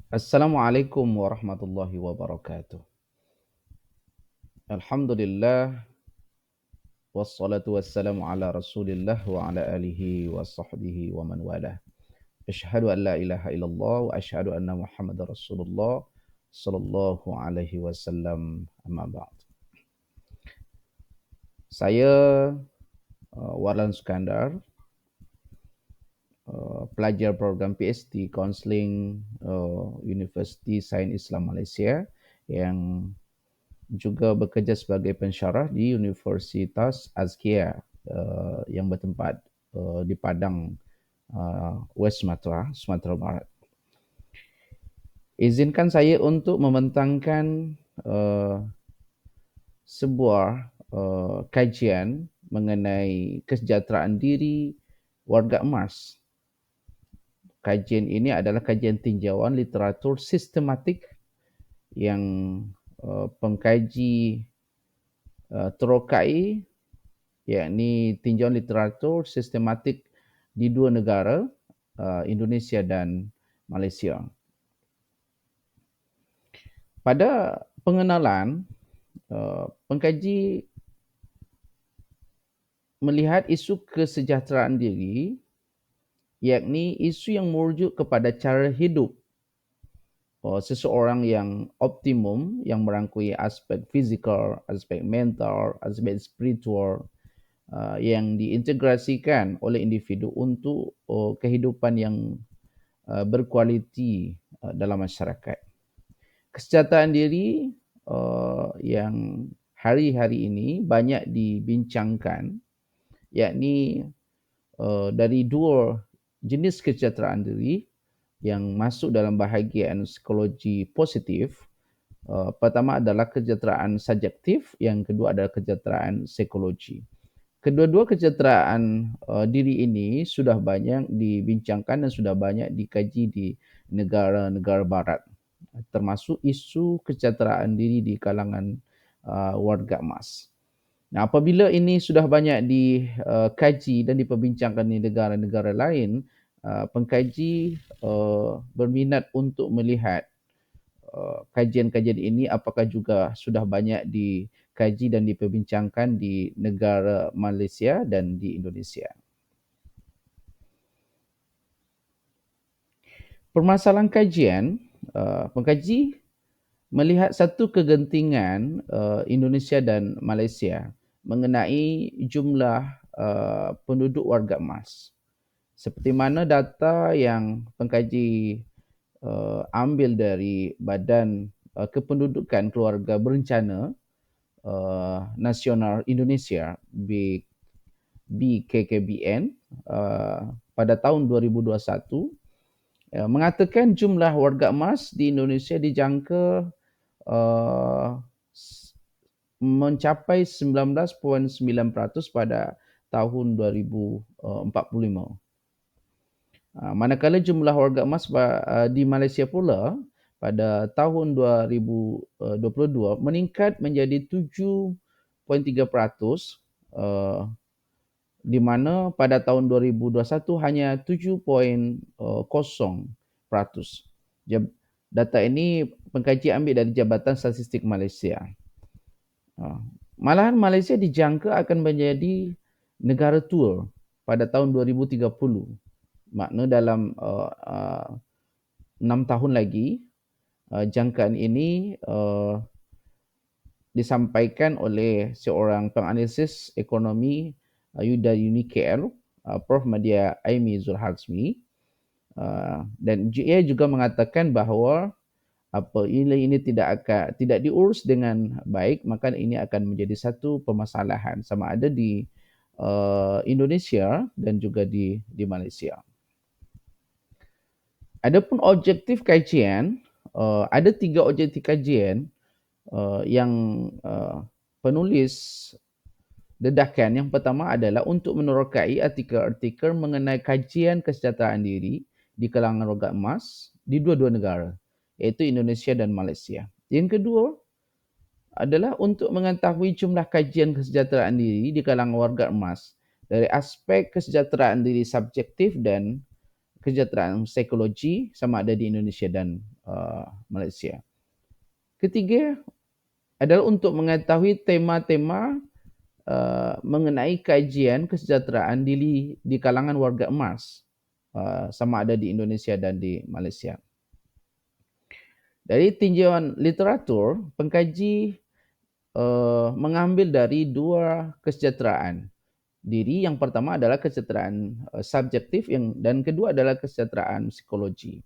Assalamualaikum warahmatullahi wabarakatuh. Alhamdulillah wassalatu wassalamu ala Rasulillah wa ala alihi wa sahbihi wa man walah. Asyhadu an la ilaha illallah wa asyhadu anna Muhammadar Rasulullah sallallahu alaihi wasallam. Amma ba'd. Saya Warlan Sukandar, pelajar program PhD Counseling Universiti Sains Islam Malaysia yang juga bekerja sebagai pensyarah di Universitas Azkia yang bertempat di Padang, West Sumatra, Sumatera Barat. Izinkan saya untuk membentangkan sebuah kajian mengenai kesejahteraan diri warga emas. Kajian ini adalah kajian tinjauan literatur sistematik yang pengkaji terokai, yakni tinjauan literatur sistematik di dua negara, Indonesia dan Malaysia. Pada pengenalan, pengkaji melihat isu kesejahteraan diri, yakni isu yang merujuk kepada cara hidup seseorang yang optimum, yang merangkui aspek fizikal, aspek mental, aspek spiritual, yang diintegrasikan oleh individu untuk kehidupan yang berkualiti dalam masyarakat. Kesejahteraan diri yang hari-hari ini banyak dibincangkan, yakni dari dua jenis kesejahteraan diri yang masuk dalam bahagian psikologi positif. Pertama adalah kesejahteraan subjektif, yang kedua adalah kesejahteraan psikologi. Kedua-dua kesejahteraan diri ini sudah banyak dibincangkan dan sudah banyak dikaji di negara-negara barat, termasuk isu kesejahteraan diri di kalangan warga emas. Nah, apabila ini sudah banyak dikaji dan diperbincangkan di negara-negara lain, pengkaji berminat untuk melihat kajian-kajian ini apakah juga sudah banyak dikaji dan diperbincangkan di negara Malaysia dan di Indonesia. Permasalahan kajian, pengkaji melihat satu kegentingan Indonesia dan Malaysia mengenai jumlah penduduk warga emas. Seperti mana data yang pengkaji ambil dari Badan Kependudukan Keluarga Berencana Nasional Indonesia, BKKBN, pada tahun 2021 mengatakan jumlah warga emas di Indonesia dijangka mencapai 19.9% pada tahun 2045. Manakala jumlah warga emas di Malaysia pula pada tahun 2022 meningkat menjadi 7.3%, di mana pada tahun 2021 hanya 7.0%. Data ini pengkaji ambil dari Jabatan Statistik Malaysia. Malahan Malaysia dijangka akan menjadi negara tua pada tahun 2030. Makna dalam 6 tahun lagi, jangkaan ini disampaikan oleh seorang penganalisis ekonomi dari KL, Prof. Madya Aimi Zulhazmi, dan ia juga mengatakan bahawa apabila ini tidak diurus dengan baik, maka ini akan menjadi satu permasalahan sama ada di Indonesia dan juga di Malaysia. Adapun objektif kajian, ada 3 objektif kajian yang penulis dedahkan. Yang pertama adalah untuk menerokai artikel-artikel mengenai kajian kesejahteraan diri di kalangan warga emas di dua-dua negara, iaitu Indonesia dan Malaysia. Yang kedua adalah untuk mengetahui jumlah kajian kesejahteraan diri di kalangan warga emas dari aspek kesejahteraan diri subjektif dan kesejahteraan psikologi sama ada di Indonesia dan Malaysia. Ketiga adalah untuk mengetahui tema-tema mengenai kajian kesejahteraan di kalangan warga emas, sama ada di Indonesia dan di Malaysia. Dari tinjauan literatur, pengkaji mengambil dari dua kesejahteraan diri. Yang pertama adalah kesejahteraan subjektif dan kedua adalah kesejahteraan psikologi.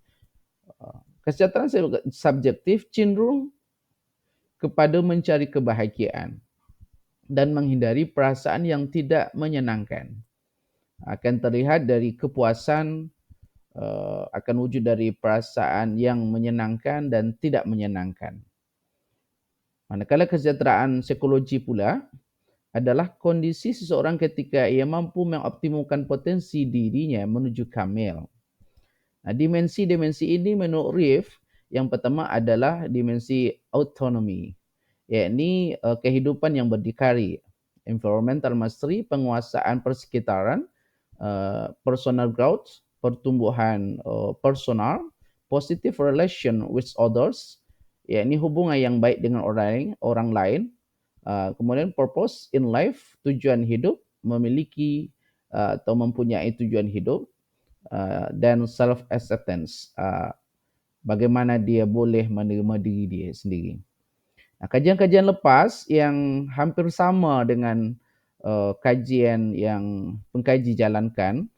Kesejahteraan subjektif cenderung kepada mencari kebahagiaan dan menghindari perasaan yang tidak menyenangkan. Akan terlihat dari kepuasan, akan wujud dari perasaan yang menyenangkan dan tidak menyenangkan. Manakala kesejahteraan psikologi pula adalah kondisi seseorang ketika ia mampu mengoptimalkan potensi dirinya menuju kamil. Dimensi-dimensi ini menurut Reeve, yang pertama adalah dimensi autonomi, yakni kehidupan yang berdikari, environmental mastery, penguasaan persekitaran, personal growth, pertumbuhan personal, positive relation with others, yakni hubungan yang baik dengan orang lain, kemudian purpose in life, tujuan hidup, memiliki atau mempunyai tujuan hidup, dan self acceptance, bagaimana dia boleh menerima diri dia sendiri. Kajian-kajian lepas yang hampir sama dengan kajian yang pengkaji jalankan,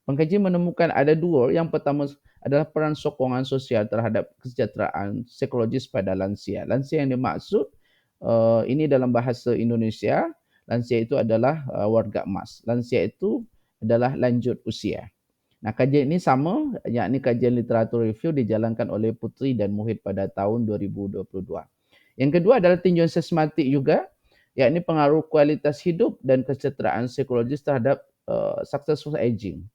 pengkaji menemukan ada dua. Yang pertama adalah peran sokongan sosial terhadap kesejahteraan psikologis pada lansia. Lansia yang dimaksud ini dalam bahasa Indonesia, lansia itu adalah warga emas. Lansia itu adalah lanjut usia. Kajian ini sama, yakni kajian literatur review dijalankan oleh Putri dan Muhid pada tahun 2022. Yang kedua adalah tinjauan sistematik juga, yakni pengaruh kualitas hidup dan kesejahteraan psikologis terhadap successful aging,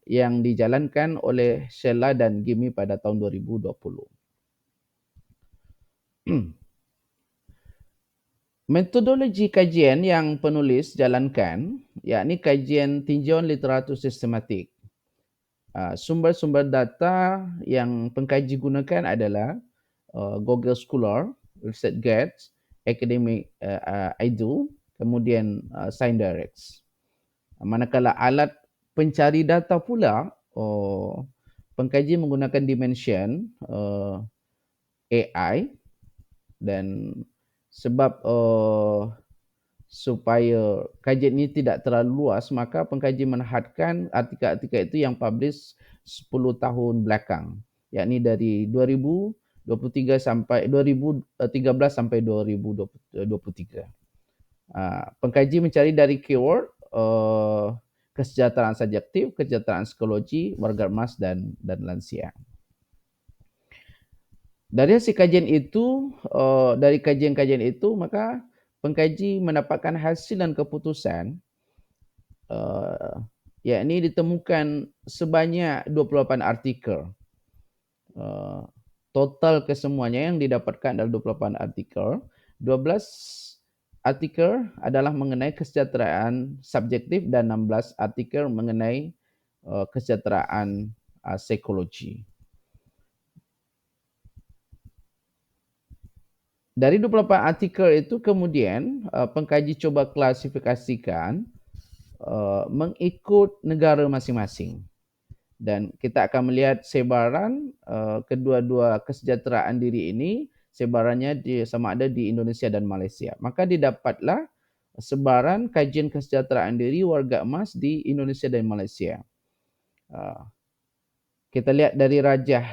yang dijalankan oleh Sheila dan Gimi pada tahun 2020. Metodologi kajian yang penulis jalankan, yakni kajian tinjauan literatur sistematik. Sumber-sumber data yang pengkaji gunakan adalah Google Scholar, ResearchGate, Academic Edu, kemudian ScienceDirect. Manakala alat pencari data pula, pengkaji menggunakan Dimension AI, dan sebab supaya kajian ini tidak terlalu luas, maka pengkaji menahadkan artikel-artikel itu yang publish 10 tahun belakang, yakni dari 2023 sampai 2013 sampai 2023. Pengkaji mencari dari keyword kesejahteraan subjektif, kesejahteraan psikologi, warga emas dan lansia. Dari hasil kajian itu, dari kajian-kajian itu, maka pengkaji mendapatkan hasil dan keputusan, yakni ditemukan sebanyak 28 artikel. Total kesemuanya yang didapatkan adalah 28 artikel. 12 artikel adalah mengenai kesejahteraan subjektif dan 16 artikel mengenai kesejahteraan psikologi. Dari 28 artikel itu kemudian pengkaji coba klasifikasikan mengikut negara masing-masing. Dan kita akan melihat sebaran kedua-dua kesejahteraan diri ini, sebarannya sama ada di Indonesia dan Malaysia. Maka didapatlah sebaran kajian kesejahteraan diri warga emas di Indonesia dan Malaysia. Kita lihat dari rajah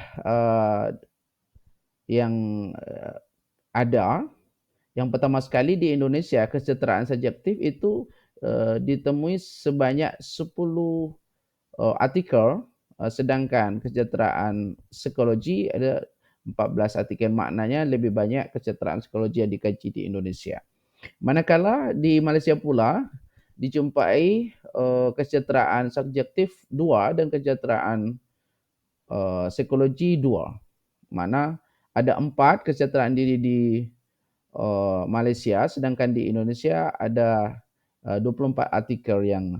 yang ada. Yang pertama sekali di Indonesia, kesejahteraan subjektif itu ditemui sebanyak 10 artikel, sedangkan kesejahteraan psikologi ada 14 artikel. Maknanya lebih banyak kesejahteraan psikologi yang dikaji di Indonesia. Manakala di Malaysia pula dijumpai kesejahteraan subjektif 2 dan kesejahteraan psikologi 2. Mana ada 4 kesejahteraan diri di Malaysia, sedangkan di Indonesia ada 24 artikel yang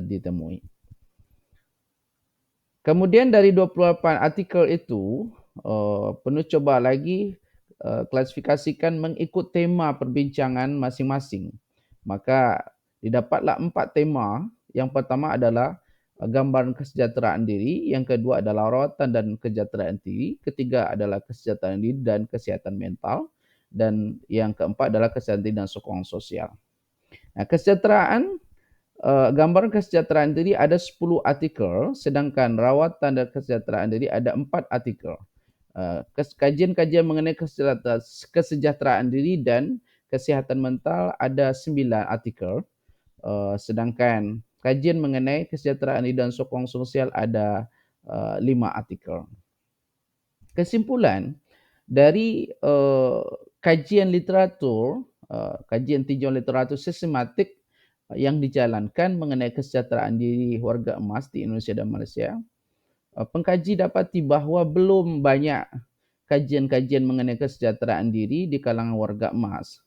ditemui. Kemudian dari 28 artikel itu, penuh coba lagi klasifikasikan mengikut tema perbincangan masing-masing. Maka didapatlah 4 tema. Yang pertama adalah gambaran kesejahteraan diri, yang kedua adalah rawatan dan kesejahteraan diri, ketiga adalah kesejahteraan diri dan kesihatan mental, dan yang keempat adalah kesehatan diri dan sokongan sosial. Nah, gambaran kesejahteraan diri ada 10 artikel, sedangkan rawatan dan kesejahteraan diri ada 4 artikel. Kajian-kajian mengenai kesejahteraan diri dan kesihatan mental ada 9 artikel, sedangkan kajian mengenai kesejahteraan diri dan sokongan sosial ada 5 artikel. Kesimpulan dari kajian literatur, kajian tinjauan literatur sistematik yang dijalankan mengenai kesejahteraan diri warga emas di Indonesia dan Malaysia, pengkaji dapati bahawa belum banyak kajian-kajian mengenai kesejahteraan diri di kalangan warga emas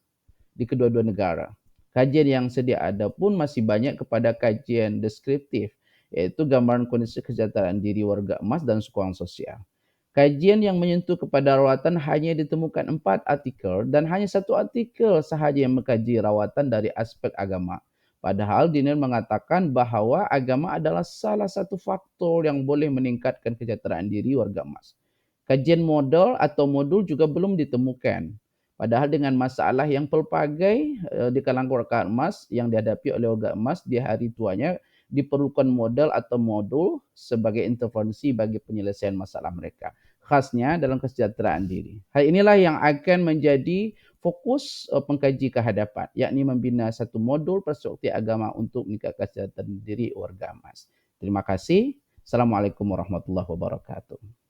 di kedua-dua negara. Kajian yang sedia ada pun masih banyak kepada kajian deskriptif, iaitu gambaran kondisi kesejahteraan diri warga emas dan sokongan sosial. Kajian yang menyentuh kepada rawatan hanya ditemukan 4 artikel dan hanya 1 artikel sahaja yang mengkaji rawatan dari aspek agama. Padahal Dinir mengatakan bahawa agama adalah salah satu faktor yang boleh meningkatkan kesejahteraan diri warga emas. Kajian model atau modul juga belum ditemukan. Padahal dengan masalah yang pelbagai di kalangan warga emas yang dihadapi oleh warga emas di hari tuanya, diperlukan model atau modul sebagai intervensi bagi penyelesaian masalah mereka, khasnya dalam kesejahteraan diri. Hal inilah yang akan menjadi fokus pengkaji ke hadapan, yakni membina satu modul perspektif agama untuk meningkatkan kesejahteraan diri warga emas. Terima kasih. Assalamualaikum warahmatullahi wabarakatuh.